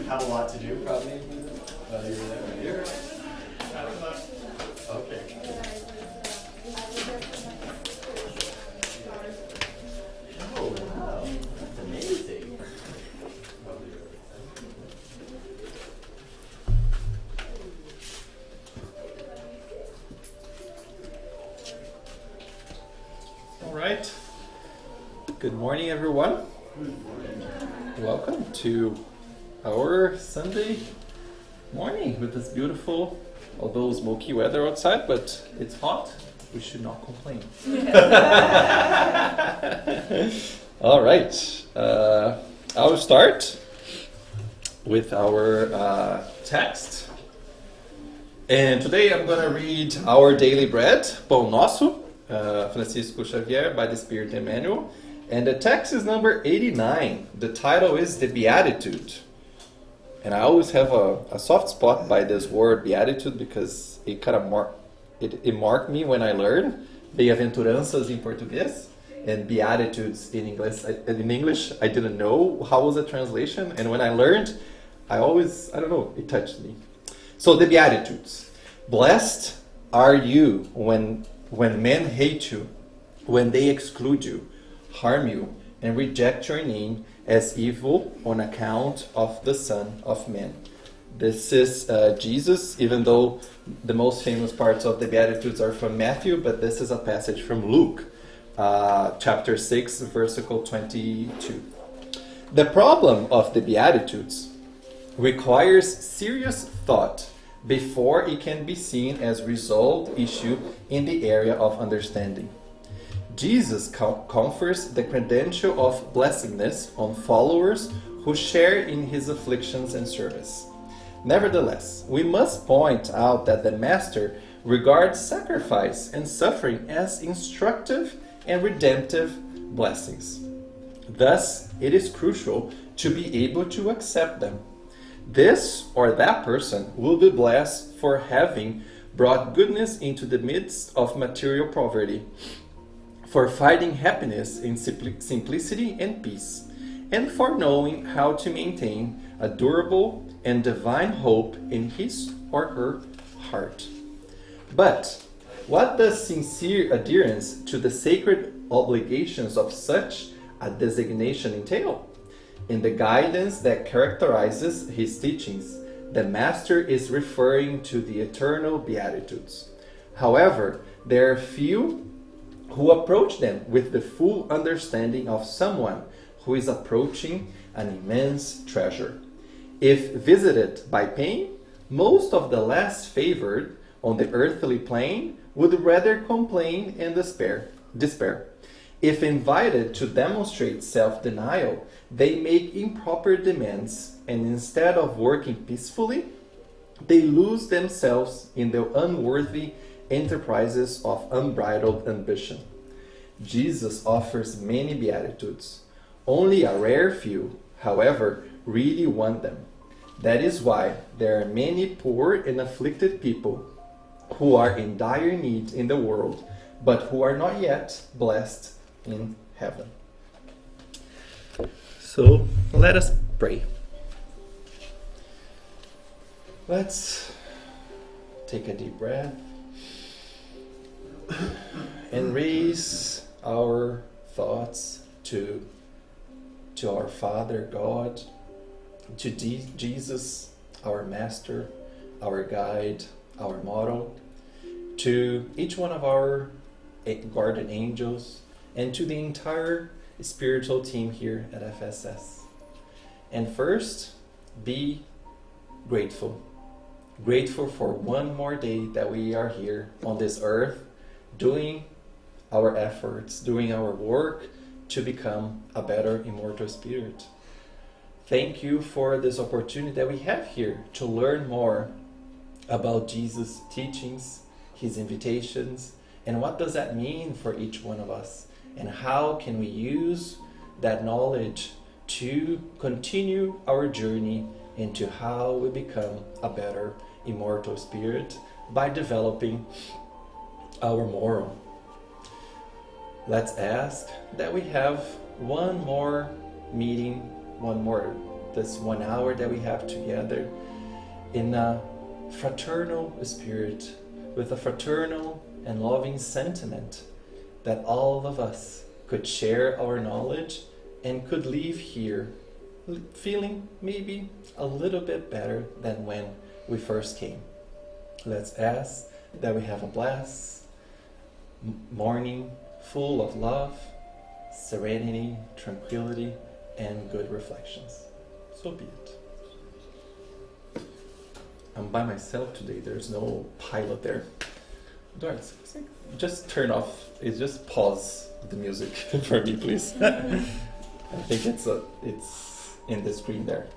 have a lot to do, probably. You're there. Here. Okay. Oh, wow. That's amazing. All right. Good morning, everyone. Welcome to our Sunday morning with this beautiful, although smoky weather outside, but it's hot. We should not complain. All right. I will start with our text. And today I'm going to read Our Daily Bread, Pão Nosso, Francisco Xavier by the Spirit Emmanuel. And the text is number 89. The title is The Beatitude. And I always have a soft spot by this word beatitude because it kind of marked me when I learned bem-aventuranças in Portuguese and beatitudes in English. In English, I didn't know how was the translation, and when I learned, it touched me. So the Beatitudes. Blessed are you when men hate you, when they exclude you, harm you, and reject your name as evil on account of the Son of Man. This is Jesus, even though the most famous parts of the Beatitudes are from Matthew, but this is a passage from Luke, chapter 6, versicle 22. The problem of the Beatitudes requires serious thought before it can be seen as resolved issue in the area of understanding. Jesus confers the credential of blessedness on followers who share in his afflictions and service. Nevertheless, we must point out that the Master regards sacrifice and suffering as instructive and redemptive blessings. Thus, it is crucial to be able to accept them. This or that person will be blessed for having brought goodness into the midst of material poverty, for finding happiness in simplicity and peace, and for knowing how to maintain a durable and divine hope in his or her heart. But what does sincere adherence to the sacred obligations of such a designation entail? In the guidance that characterizes his teachings, the Master is referring to the eternal Beatitudes. However, there are few who approach them with the full understanding of someone who is approaching an immense treasure. If visited by pain, most of the less favored on the earthly plane would rather complain and despair. If invited to demonstrate self-denial, they make improper demands, and instead of working peacefully, they lose themselves in the unworthy enterprises of unbridled ambition. Jesus offers many beatitudes. Only a rare few, however, really want them. That is why there are many poor and afflicted people who are in dire need in the world, but who are not yet blessed in heaven. So let us pray. Let's take a deep breath and raise our thoughts to our Father God, to Jesus, our Master, our guide, our model, to each one of our guardian angels, and to the entire spiritual team here at FSS. And first, be grateful. Grateful for one more day that we are here on this earth, doing our efforts, doing our work to become a better immortal spirit. Thank you for this opportunity that we have here to learn more about Jesus' teachings, his invitations, and what does that mean for each one of us, and how can we use that knowledge to continue our journey into how we become a better immortal spirit by developing our moral. Let's ask that we have one more meeting, one more this 1 hour that we have together in a fraternal spirit, with a fraternal and loving sentiment that all of us could share our knowledge and could leave here feeling maybe a little bit better than when we first came. Let's ask that we have a blessed morning full of love, serenity, tranquility, and good reflections. So be it. I'm by myself today. There's no pilot there. Doris, just turn off. Just pause the music for me, please. I think it's in the screen there.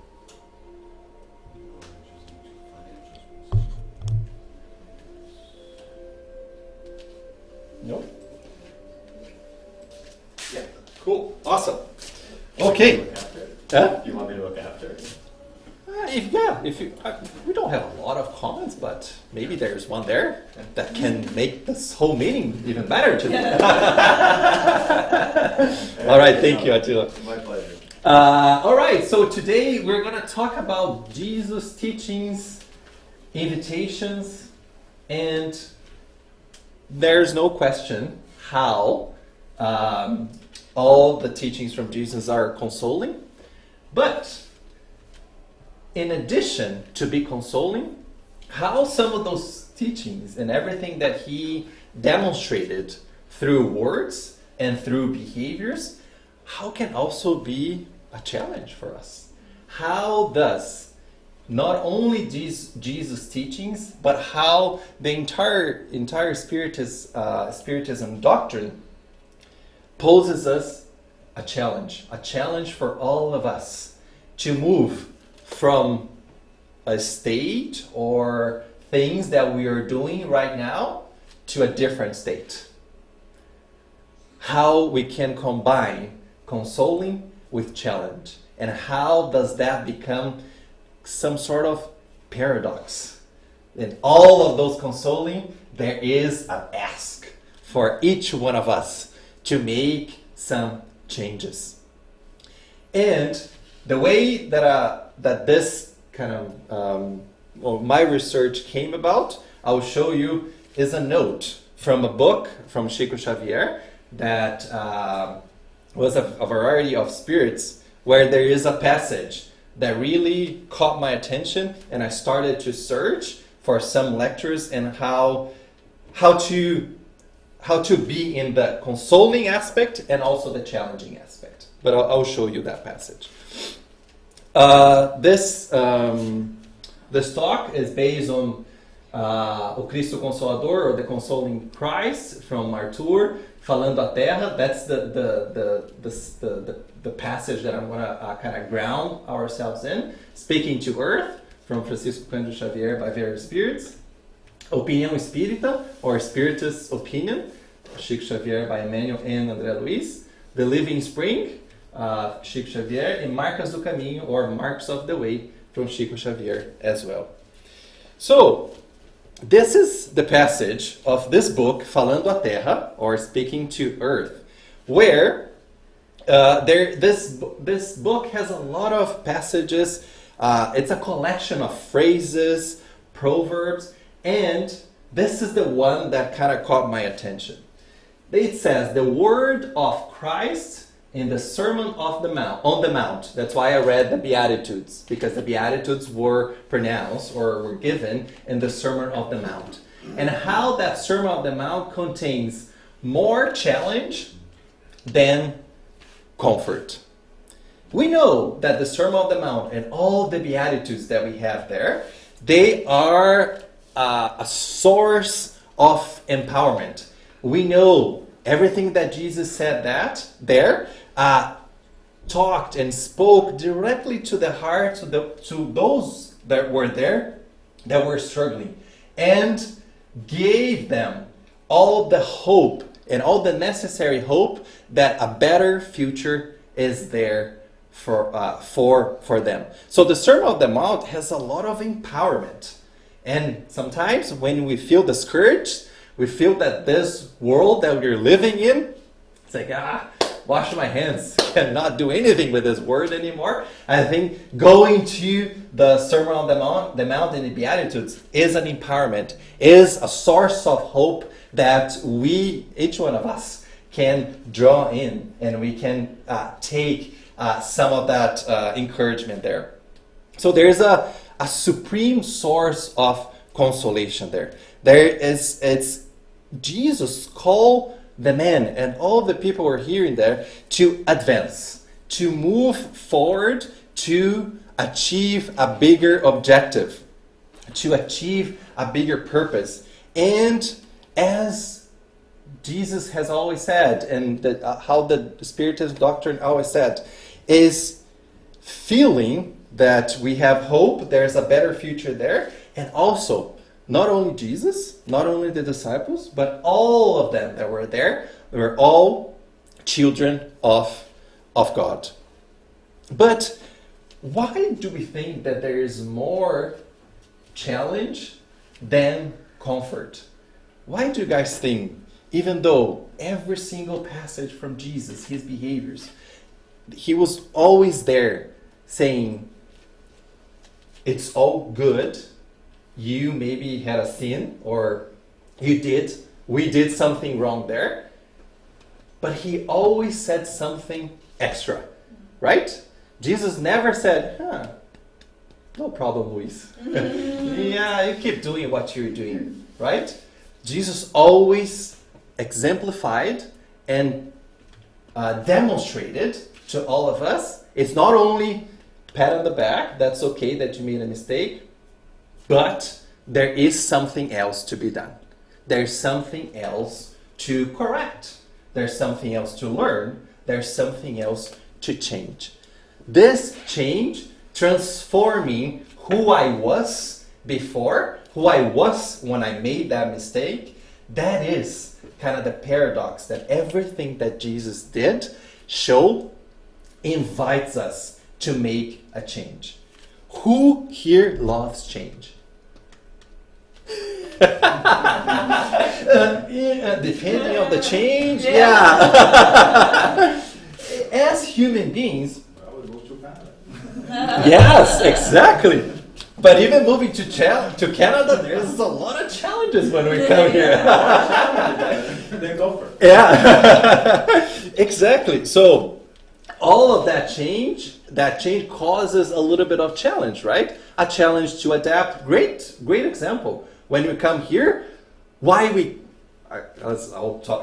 No? Yeah. Cool. Awesome. Okay. Huh? Do you want me to look after it? If you, we don't have a lot of comments, but maybe there's one there that can make this whole meeting even better today. All right, thank you, Attila. My pleasure. All right, so today we're going to talk about Jesus' teachings, invitations, and there's no question how all the teachings from Jesus are consoling, but in addition to be consoling, how some of those teachings and everything that he demonstrated through words and through behaviors, how can also be a challenge for us? How does not only Jesus' teachings, but how the entire Spiritism doctrine poses us a challenge for all of us to move from a state or things that we are doing right now to a different state. How we can combine consoling with challenge, and how does that become some sort of paradox? In all of those consoling, there is an ask for each one of us to make some changes. And the way that this kind of my research came about, I'll show you, is a note from a book from Chico Xavier that was a variety of spirits, where there is a passage that really caught my attention, and I started to search for some lectures and how to be in the consoling aspect and also the challenging aspect. But I'll show you that passage. This talk is based on O Cristo Consolador, or the Consoling Christ, from Arthur, Falando a Terra. That's the passage that I'm going to kind of ground ourselves in. Speaking to Earth, from Francisco Cândido Xavier by Various Spirits. Opinião Espírita, or Spiritist Opinion, Chico Xavier by Emmanuel and André Luiz. The Living Spring, Chico Xavier, and Marcas do Caminho, or Marks of the Way, from Chico Xavier as well. So, this is the passage of this book, Falando a Terra, or Speaking to Earth, where this book has a lot of passages. It's a collection of phrases, proverbs, and this is the one that kind of caught my attention. It says, the word of Christ in the Sermon on the Mount. That's why I read the Beatitudes, because the Beatitudes were pronounced or were given in the Sermon on the Mount. And how that Sermon on the Mount contains more challenge than comfort. We know that the Sermon on the Mount and all the Beatitudes that we have there, they are a source of empowerment. We know everything that Jesus said talked and spoke directly to the hearts to those that were there, that were struggling, and gave them all the hope and all the necessary hope that a better future is there for them. So the Sermon on the Mount has a lot of empowerment. And sometimes when we feel discouraged, we feel that this world that we're living in, it's like, wash my hands, cannot do anything with this word anymore. I think going to the Sermon on the Mount and the Beatitudes is an empowerment, is a source of hope that we, each one of us, can draw in, and we can take some of that encouragement there. So there's a supreme source of consolation there. It's Jesus called the men and all the people who are hearing there to advance, to move forward, to achieve a bigger objective, to achieve a bigger purpose. And as Jesus has always said, and how the Spiritist doctrine always said, is feeling that we have hope, there's a better future there, and also not only Jesus, not only the disciples, but all of them that were there, they were all children of God. But why do we think that there is more challenge than comfort? Why do you guys think, even though every single passage from Jesus, his behaviors, he was always there saying, it's all good. You maybe had a sin, or we did something wrong there. But he always said something extra, right? Jesus never said, no problem, Luis. Yeah, you keep doing what you're doing, right? Jesus always exemplified and demonstrated to all of us. It's not only pat on the back, that's okay that you made a mistake, but there is something else to be done. There's something else to correct. There's something else to learn. There's something else to change. This change, transforming who I was before, who I was when I made that mistake, that is kind of the paradox that everything that Jesus did invites us to make a change. Who here loves change? Depending on the change, yeah. As human beings, yes, exactly. But even moving to Canada, there's a lot of challenges when we come here. Then go for it. Yeah, exactly. So all of that change causes a little bit of challenge, right? A challenge to adapt. Great example. When we come here, I'll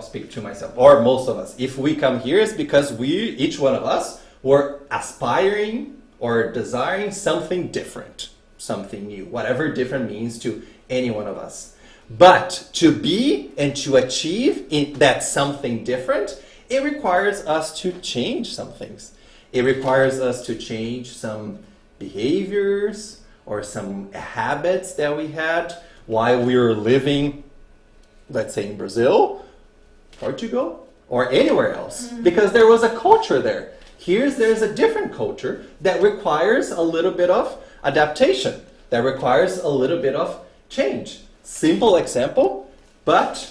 speak to myself, or most of us. If we come here, it's because each one of us, were aspiring or desiring something different, something new, whatever different means to any one of us. But to be and to achieve that something different, it requires us to change some things. It requires us to change some behaviors or some habits that we had while we were living, let's say in Brazil, Portugal, or anywhere else, because there was a culture there. There's a different culture that requires a little bit of adaptation, that requires a little bit of change. Simple example, but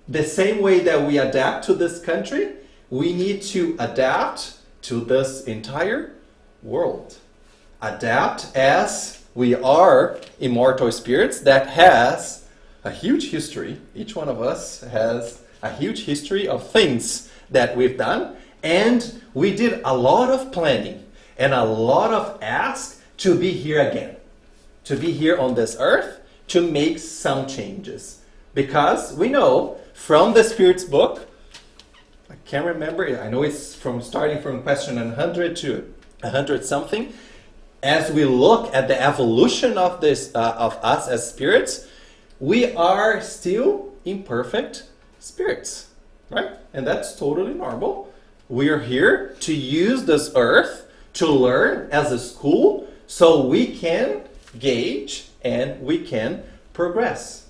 the same way that we adapt to this country, we need to adapt to this entire world. Adapt as we are immortal spirits that has a huge history. Each one of us has a huge history of things that we've done. And we did a lot of planning and a lot of ask to be here again. To be here on this earth, to make some changes. Because we know from the Spirit's book, I can't remember, I know it's starting from question 100 to 100 something. As we look at the evolution of this, of us as spirits, we are still imperfect spirits, right? And that's totally normal. We are here to use this earth to learn as a school so we can gauge and we can progress.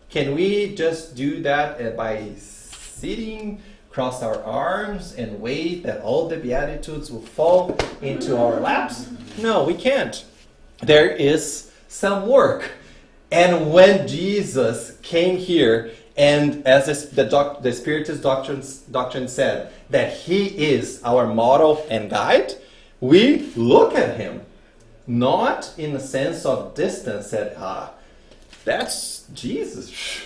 Can we just do that by sitting, cross our arms, and wait that all the Beatitudes will fall into our laps? No, we can't. There is some work. And when Jesus came here And as the Spiritist doctrine said, that he is our model and guide, we look at him, not in a sense of distance, that, that's Jesus.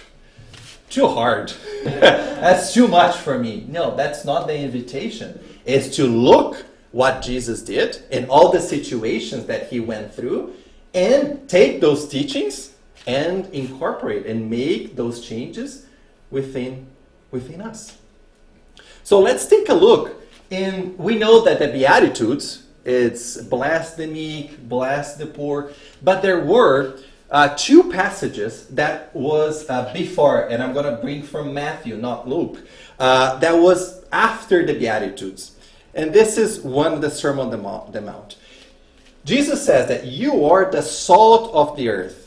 Too hard. That's too much for me. No, that's not the invitation. It's to look what Jesus did in all the situations that he went through and take those teachings and incorporate and make those changes within us. So let's take a look. We know that the Beatitudes, it's bless the meek, bless the poor, but there were two passages that was before, and I'm going to bring from Matthew, not Luke, that was after the Beatitudes. And this is one of the Sermon on the Mount. Jesus says that you are the salt of the earth.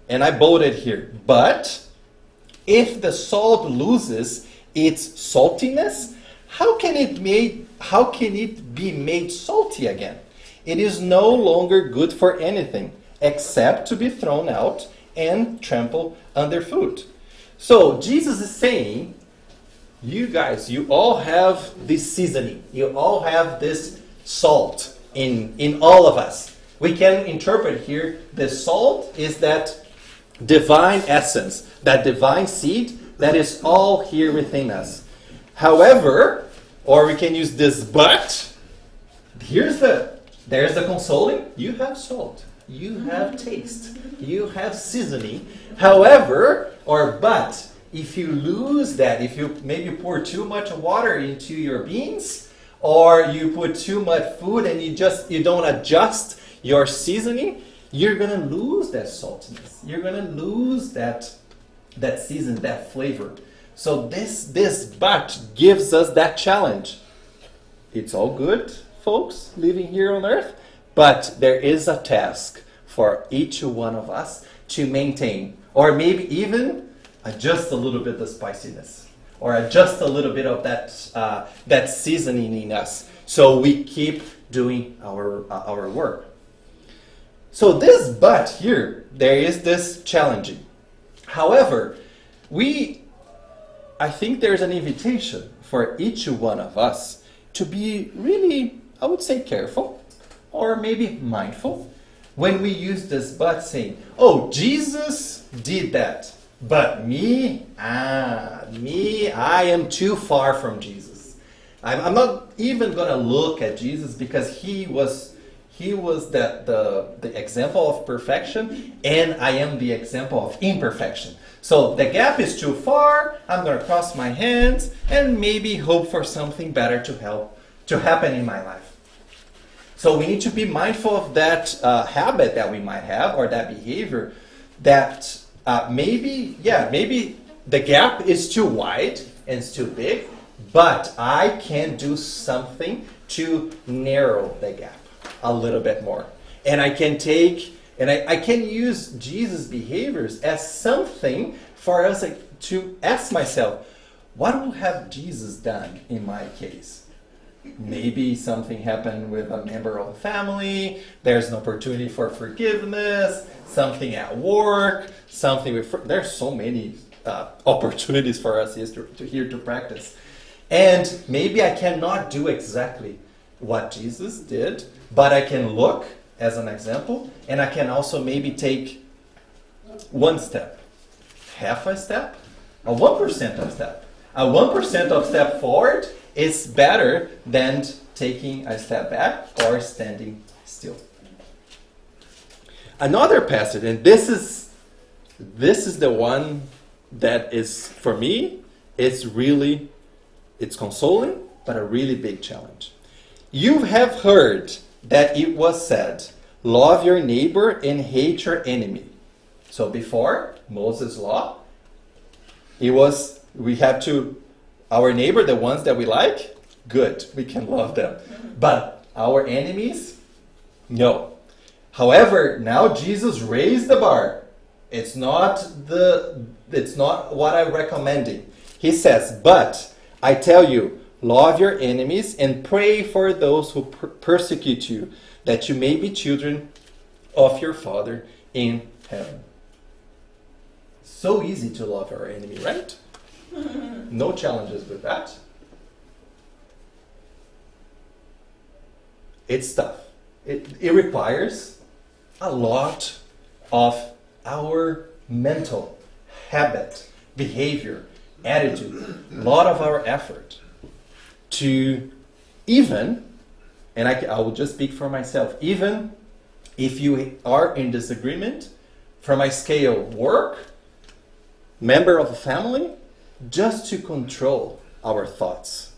And I bolded here. But if the salt loses its saltiness, how can it be made salty again? It is no longer good for anything except to be thrown out and trampled underfoot. So Jesus is saying, you guys, you all have this seasoning. You all have this salt in all of us. We can interpret here the salt is that divine essence, that divine seed that is all here within us. However, or we can use this but, there's the consoling. You have salt. You have taste. You have seasoning. However, but, if you lose that, if you maybe pour too much water into your beans, or you put too much food and you don't adjust your seasoning, you're going to lose that saltiness. You're going to lose that season, that flavor. So this but gives us that challenge. It's all good, folks, living here on earth, but there is a task for each one of us to maintain, or maybe even adjust a little bit the spiciness, or adjust a little bit of that seasoning in us, so we keep doing our work. So this but here, there is this challenging. However, I think there's an invitation for each one of us to be really, I would say, careful, or maybe mindful, when we use this but, saying, oh, Jesus did that, but me, I am too far from Jesus. I'm not even going to look at Jesus, because he was the example of perfection, and I am the example of imperfection. So the gap is too far. I'm going to cross my hands and maybe hope for something better to happen in my life. So we need to be mindful of that habit that we might have, or that behavior, that maybe the gap is too wide and it's too big, but I can do something to narrow the gap a little bit more. And I can I can use Jesus' behaviors as something for us to ask myself, what would have Jesus done in my case? Maybe something happened with a member of the family, there's an opportunity for forgiveness, something at work, there's so many opportunities for us here to practice. And maybe I cannot do exactly what Jesus did, but I can look as an example, and I can also maybe take one step, half a step, a 1% of step. A 1% of step forward is better than taking a step back or standing still. Another passage, and this is the one that is, for me, it's consoling, but a really big challenge. You have heard that it was said, love your neighbor and hate your enemy. So before Moses' law, we have to, our neighbor, the ones that we like, good, we can love them. But our enemies, no. However, now Jesus raised the bar. It's not what I'm recommending. He says, but I tell you, love your enemies and pray for those who persecute you, that you may be children of your Father in heaven. So easy to love our enemy, right? No challenges with that. It's tough. It requires a lot of our mental habit, behavior, attitude, a lot of our effort to even, and I will just speak for myself, even if you are in disagreement from a scale work, member of a family, just to control our thoughts.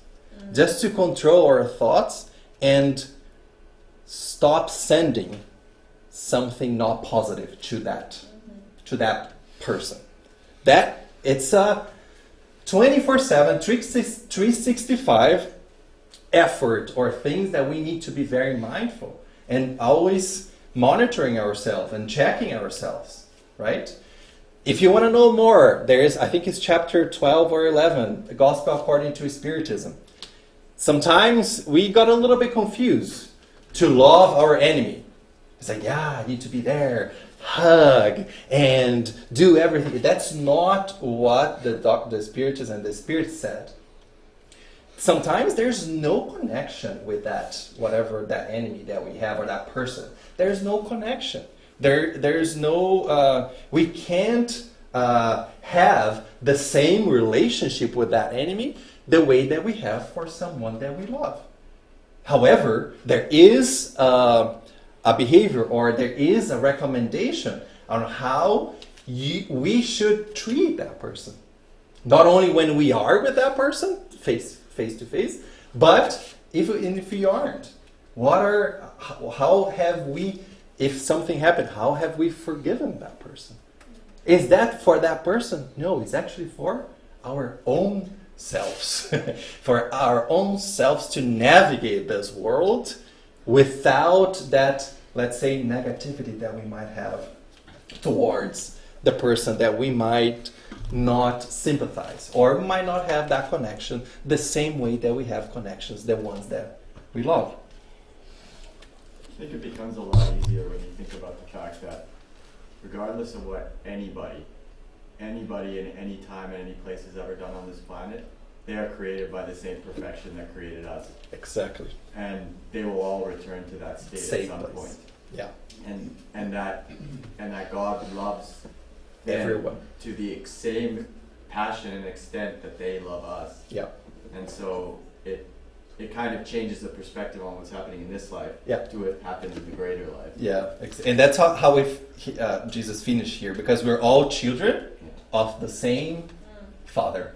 Just to control our thoughts and stop sending something not positive to that person. That it's a 24/7, 365 effort or things that we need to be very mindful and always monitoring ourselves and checking ourselves, right? If you want to know more, there is, I think it's chapter 12 or 11, the Gospel According to Spiritism. Sometimes we got a little bit confused to love our enemy. It's like, yeah, I need to be there, hug, and do everything. That's not what the Spiritism and the Spirit said. Sometimes there's no connection with that, whatever that enemy that we have or that person. There's no connection. There's no, we can't have the same relationship with that enemy the way that we have for someone that we love. However, there is a behavior or there is a recommendation on how we should treat that person. Not only when we are with that person, face to face, but if we aren't. How have we, if something happened, how have we forgiven that person? Is that for that person? No, it's actually for our own selves. For our own selves to navigate this world without that, let's say, negativity that we might have towards the person that we might not sympathize or might not have that connection the same way that we have connections, the ones that we love. I think it becomes a lot easier when you think about the fact that regardless of what anybody in any time and any place has ever done on this planet, they are created by the same perfection that created us. Exactly. And they will all return to that state Same at some place. point. Yeah. And that God loves Everyone. to the same passion and extent that they love us. Yeah. And so it kind of changes the perspective on what's happening in this life to what happens in the greater life. Yeah, and that's how Jesus finished here, because we're all children of the same Father.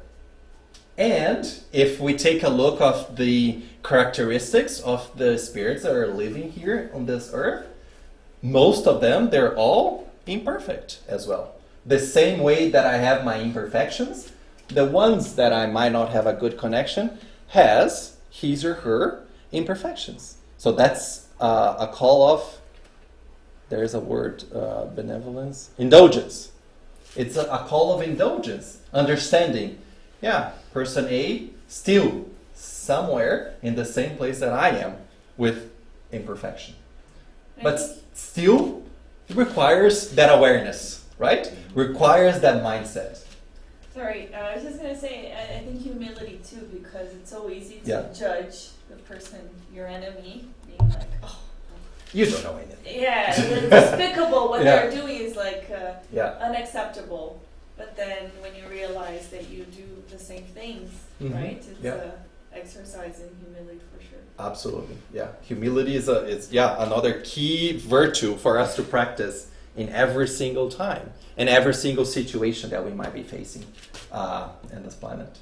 And if we take a look of the characteristics of the spirits that are living here on this earth, most of them, they're all imperfect as well. The same way that I have my imperfections, the ones that I might not have a good connection has his or her imperfections. So that's a call of, there's a word, benevolence, indulgence. It's a call of indulgence, understanding. Yeah, person A still somewhere in the same place that I am with imperfection. But still requires that awareness, right? Requires that mindset. Sorry, I was just going to say, I think humility too, because it's so easy to judge the person, your enemy, being like, oh. You don't know anything. Yeah, despicable. What they're doing is like unacceptable. But then when you realize that you do the same things, right? It's exercise in humility for sure. Absolutely, yeah. Humility is another key virtue for us to practice in every single time, in every single situation that we might be facing in this planet.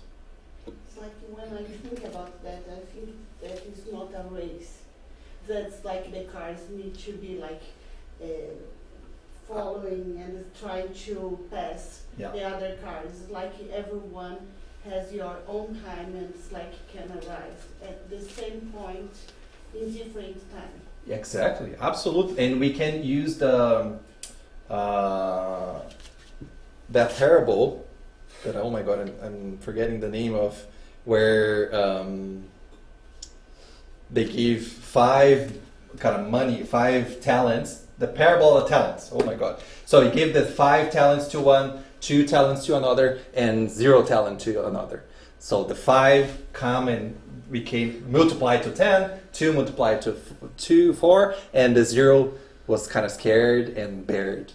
It's like when I think about that, I think that it's not a race. That's like the cars need to be like following and trying to pass the other cars. Like everyone has your own time and it's like can arrive at the same point in different time. Exactly, absolutely. And we can use the that parable that, oh my god, I'm forgetting the name of, where they gave 5 talents, the parable of talents. Oh my god. So he gave the 5 talents to one, 2 talents to another, and 0 talent to another. So the 5 come and became multiplied to 10, 2 multiplied to 4, and the 0 was kind of scared and buried.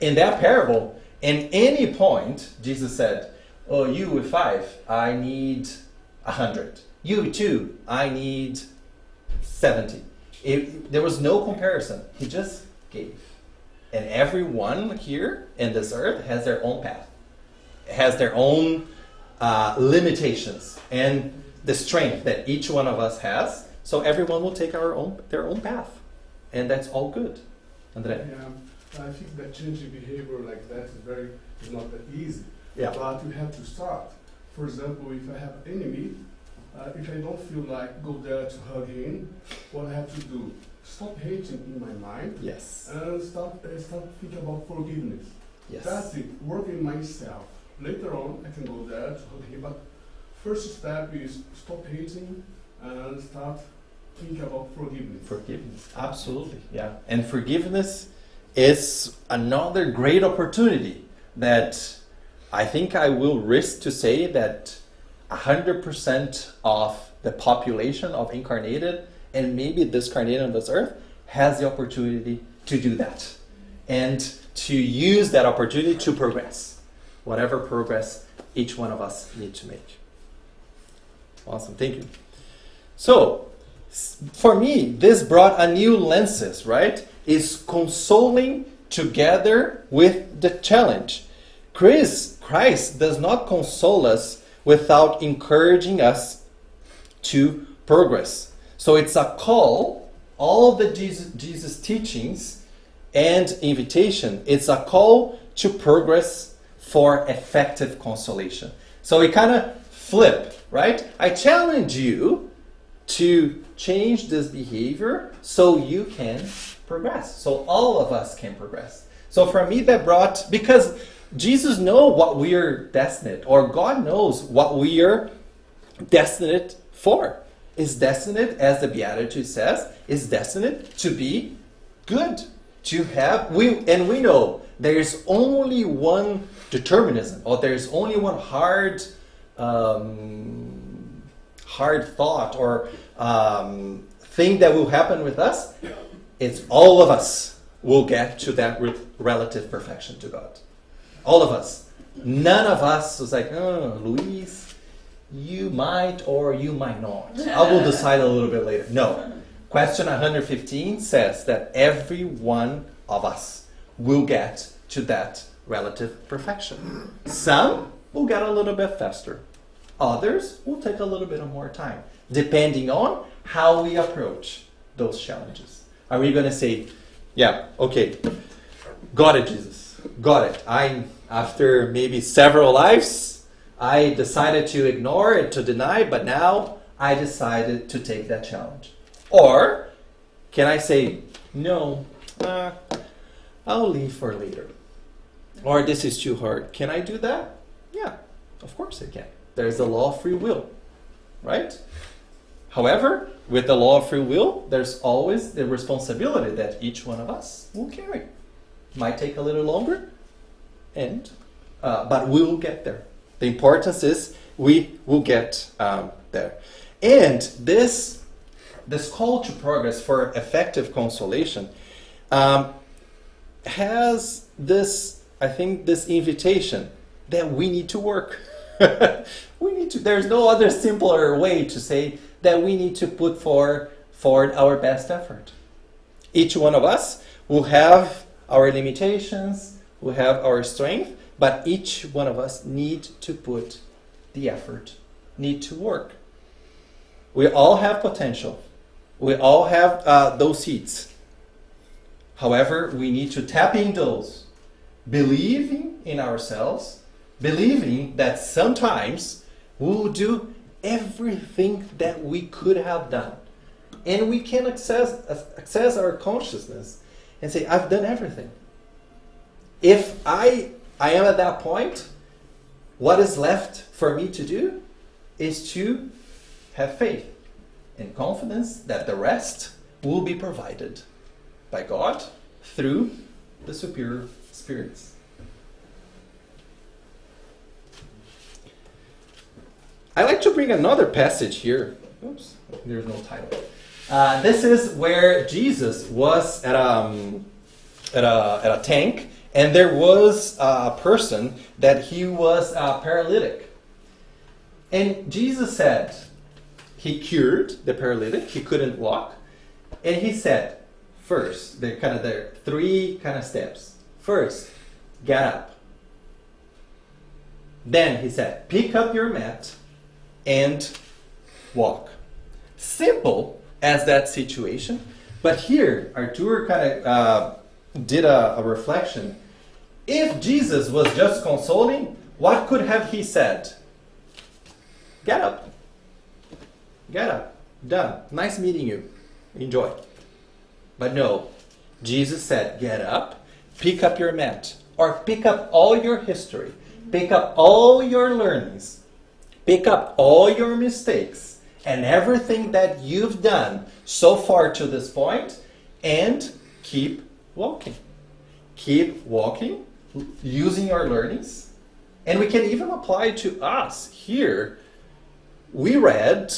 In that parable, in any point, Jesus said, oh, you with 5, I need 100. You 2, I need 70. There was no comparison. He just gave. And everyone here in this earth has their own path, has their own limitations and the strength that each one of us has. So everyone will take their own path, and that's all good. André? Yeah, I think that changing behavior like that is not that easy. Yeah. But you have to start. For example, if I have an enemy, if I don't feel like go there to hug him, what I have to do? Stop hating in my mind. Yes. And start thinking about forgiveness. Yes. That's it. Work in myself. Later on, I can go there to hug him. But first step is stop hating and start thinking about forgiveness. Forgiveness, absolutely, yeah. And forgiveness is another great opportunity that I think I will risk to say that 100% of the population of incarnated and maybe discarnated on this earth has the opportunity to do that and to use that opportunity to progress, whatever progress each one of us need to make. Awesome, thank you. So, for me, this brought a new lenses, right? Is consoling together with the challenge. Christ does not console us without encouraging us to progress. So it's a call, all the Jesus teachings and invitation, it's a call to progress for effective consolation. So we kind of flip, right? I challenge you to change this behavior so you can progress. So all of us can progress. So for me that brought, because Jesus knows what we are destined, or God knows what we are destined for. Is destined, as the Beatitude says, is destined to be good. To have, we know there is only one determinism, or there is only one hard thought or thing that will happen with us. It's all of us will get to that relative perfection to God. All of us. None of us was like, oh, Luis, you might or you might not. I will decide a little bit later. No. Question 115 says that every one of us will get to that relative perfection. Some will get a little bit faster. Others will take a little bit more time, depending on how we approach those challenges. Are we going to say, yeah, okay, got it, Jesus. Got it. After maybe several lives, I decided to ignore it, to deny, but now I decided to take that challenge. Or can I say, no, I'll leave for later. Or this is too hard. Can I do that? Yeah, of course I can. There's the law of free will, right? However, with the law of free will, there's always the responsibility that each one of us will carry. Might take a little longer, but we will get there. The importance is we will get there. And this call to progress for effective consolation has this, I think, this invitation that we need to work. There's no other simpler way to say that we need to put forward our best effort. Each one of us will have our limitations, will have our strength, but each one of us need to put the effort, need to work. We all have potential. We all have those seeds. However, we need to tap in those, believing in ourselves, believing that sometimes we will do everything that we could have done. And we can access our consciousness and say, I've done everything. If I am at that point, what is left for me to do is to have faith and confidence that the rest will be provided by God through the superior spirits. I like to bring another passage here. Oops, there's no title. This is where Jesus was at a tank, and there was a person that he was paralytic. And Jesus said, he cured the paralytic, he couldn't walk. And he said, first, there are three kind of steps. First, get up. Then he said, pick up your mat and walk. Simple as that situation. But here, Artur kind of did a reflection. If Jesus was just consoling, what could have he said? Get up. Get up. Done. Nice meeting you. Enjoy. But no. Jesus said, get up, pick up your mat, or pick up all your history, pick up all your learnings, pick up all your mistakes, and everything that you've done so far to this point, and keep walking. Keep walking, using your learnings. And we can even apply it to us here. We read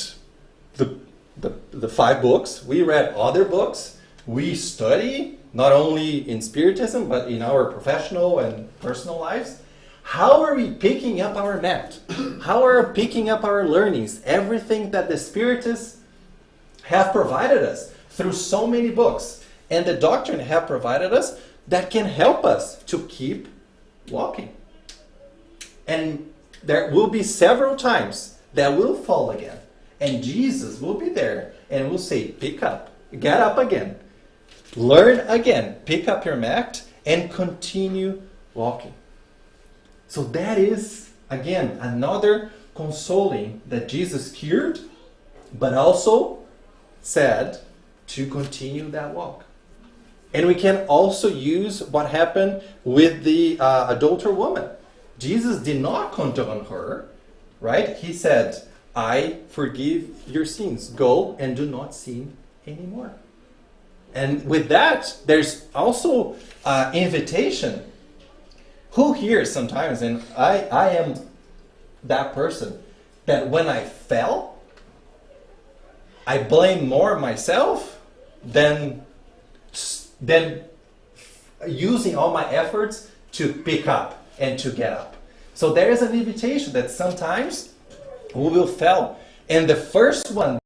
the 5 books. We read other books. We study, not only in Spiritism, but in our professional and personal lives. How are we picking up our mat? How are we picking up our learnings? Everything that the Spiritists have provided us through so many books. And the doctrine have provided us that can help us to keep walking. And there will be several times that we'll fall again. And Jesus will be there and will say, pick up, get up again, learn again, pick up your mat and continue walking. So that is, again, another consoling that Jesus cured, but also said to continue that walk. And we can also use what happened with the adulterous woman. Jesus did not condemn her, right? He said, I forgive your sins. Go and do not sin anymore. And with that, there's also invitation. Who here sometimes, and I am that person, that when I fell, I blame more myself than using all my efforts to pick up and to get up. So there is an invitation that sometimes we will fail. And the first one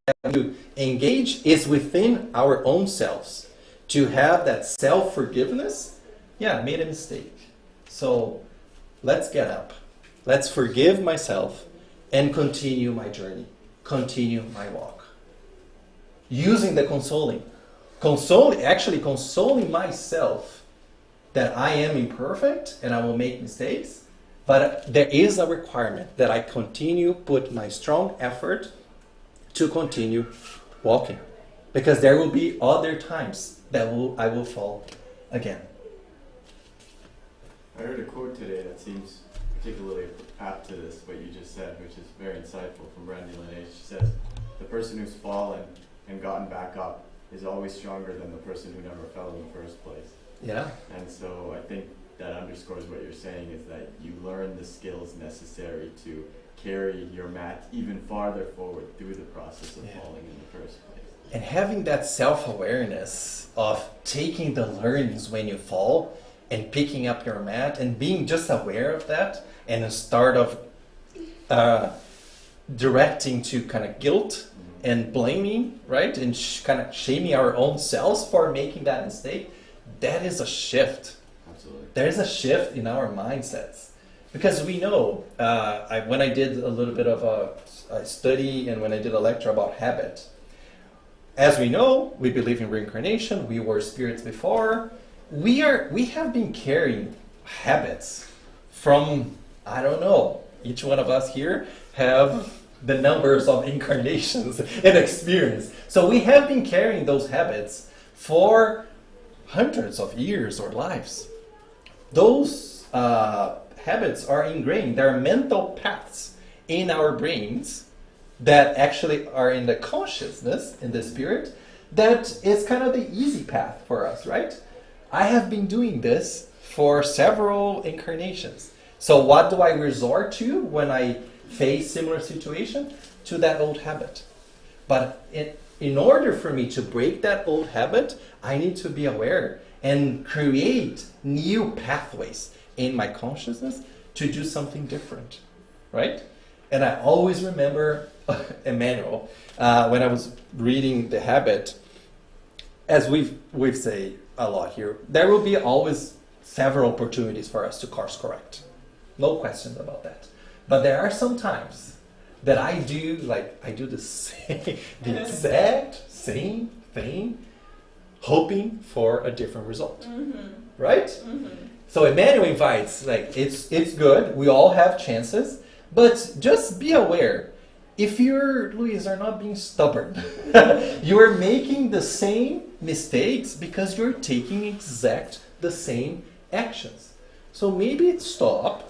that we engage is within our own selves. To have that self-forgiveness. Yeah, I made a mistake. So let's get up. Let's forgive myself and continue my journey. Continue my walk. Using the consoling. Consoling myself that I am imperfect and I will make mistakes. But there is a requirement that I continue, put my strong effort to continue walking. Because there will be other times that I will fall again. I heard a quote today that seems particularly apt to this, what you just said, which is very insightful from Brandy Lene. She says, the person who's fallen and gotten back up is always stronger than the person who never fell in the first place. Yeah. And so I think that underscores what you're saying, is that you learn the skills necessary to carry your mat even farther forward through the process of falling in the first place. And having that self-awareness of taking the learnings when you fall and picking up your mat and being just aware of that and a start of directing to kind of guilt and blaming, right? And kind of shaming our own selves for making that mistake. That is a shift. Absolutely. There is a shift in our mindsets. Because we know, when I did a little bit of a study and when I did a lecture about habit, as we know, we believe in reincarnation, we were spirits before. We have been carrying habits from, I don't know, each one of us here have the numbers of incarnations and experience. So we have been carrying those habits for hundreds of years or lives. Those habits are ingrained. There are mental paths in our brains that actually are in the consciousness, in the spirit, that is kind of the easy path for us, right? I have been doing this for several incarnations. So what do I resort to when I face similar situation to that old habit. But in order for me to break that old habit, I need to be aware and create new pathways in my consciousness to do something different, right? And I always remember Emmanuel, when I was reading The Habit, as we've said a lot here, there will be always several opportunities for us to course correct. No questions about that. But there are some times that I do the exact same thing, hoping for a different result, right? Mm-hmm. So Emmanuel invites, it's good, we all have chances, but just be aware, if you, Luis, are not being stubborn, you are making the same mistakes because you're taking the same actions. So maybe stop,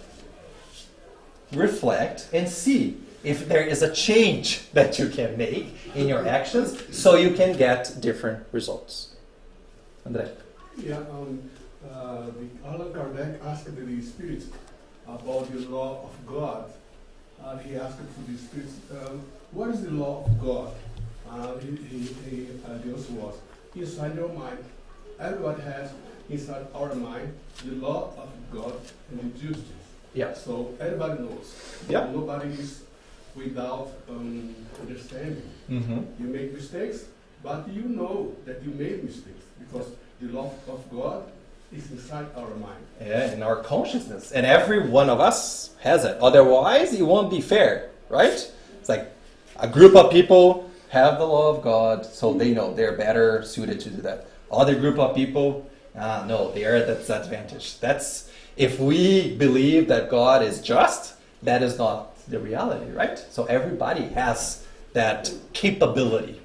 reflect, and see if there is a change that you can make in your actions so you can get different results. André? Yeah, Allan Kardec asked the spirit about the law of God. He asked for the spirit, what is the law of God? The answer was, inside your mind. Everybody has inside our mind the law of God and the justice. Yeah. So everybody knows. Yeah. Nobody is without understanding. Mm-hmm. You make mistakes, but you know that you made mistakes because the law of God is inside our mind. Yeah, in our consciousness. And every one of us has it. Otherwise, it won't be fair, right? It's like a group of people have the law of God, so they know they're better suited to do that. Other group of people, no, they are at disadvantage. That's, if we believe that God is just, that is not the reality, right? So everybody has that capability